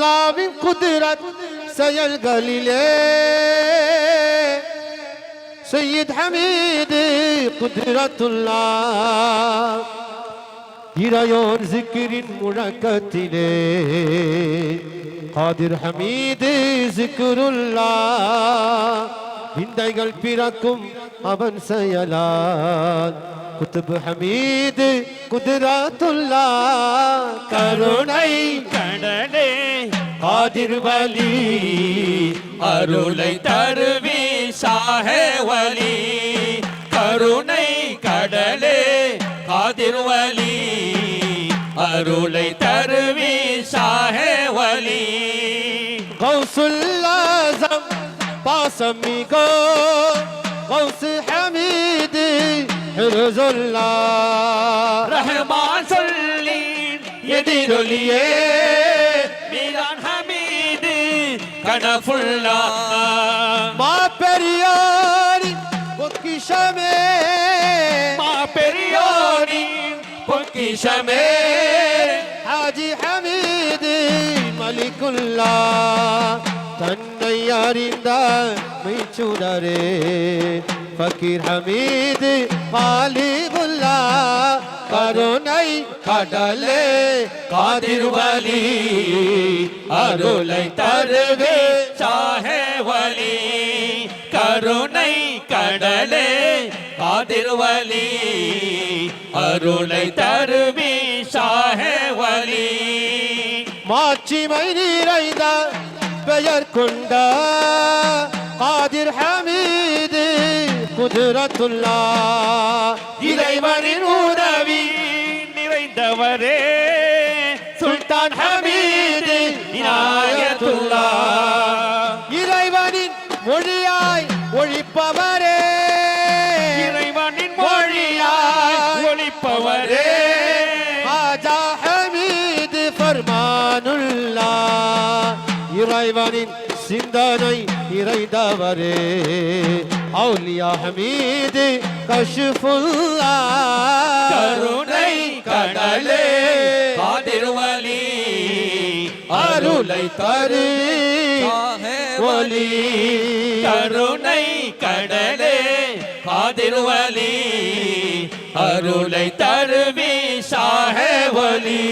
அல்லாவின் குதிரத் செயல்களிலே சையத் ஹமீது குதிரத்துல்லாஹ் இறையோர் ஜிக்கிரின் முழக்கத்திலே காதிர் ஹமீது ஜிக்ருல்லாஹ் விந்தைகள் பிறக்கும் அவன் செயலால் குத்துப் ஹமீது குதிரத்துல்லாஹ் கருணை கடலே காதிர் வலி அருளை தருவி ஷாஹே வலி கருணை கடலே காதிர் வலி அருளை தருவி ஷாஹே வலி கௌசுல் ஆஸம் பாசமிகோ கௌஸ் ஹமீது ஹிர்ஸுல்லாஹ் ரஹ்மான் சொல்லி எதிரொலியே மீரான் ஹமீது கனஃபுல்லா மா பெரியாரி பொக்கிஷமே மா பெரியோரி பொக்கிஷமே ஹாஜி ஹமீது மலிகுல்லாஹ் தன்னை அறிந்த மெய்ச்சுடரே ஃபக்கீர் ஹமீது காலிபுல்லாஹ் கருணை கடலே காதிர் வலி அருளை தருவே ஷாஹே வலி கருணை கடலே காதிர் வலி அருளை தருவி ஷாஹே வலி மாட்சிமை நிறைந்த பெயர் கொண்ட காதிர் ஹமீது குதிரத்துல்லாஹ் இறைவனின் உதவி நிறைந்தவரே சுல்தான் ஹமீது இனாயத்துல்லாஹ் இறைவனின் மொழியாய் ஒழிப்பவரே இறைவனின் மொழியாய் ஒளிப்பவரே ஹாஜா ஹமீது ஃபர்மானுல்லாஹ் இறைவனின் சிந்தனை இறைந்தவரே அவுலியா ஹமீது கஷ்ஃபுல்லாஹ் கருணை கடலே காதிர் வலி அருளை தரு ஷாஹே வலி கருணை கடலே காதிர் வலி அருளை தருவி ஷாஹே வலி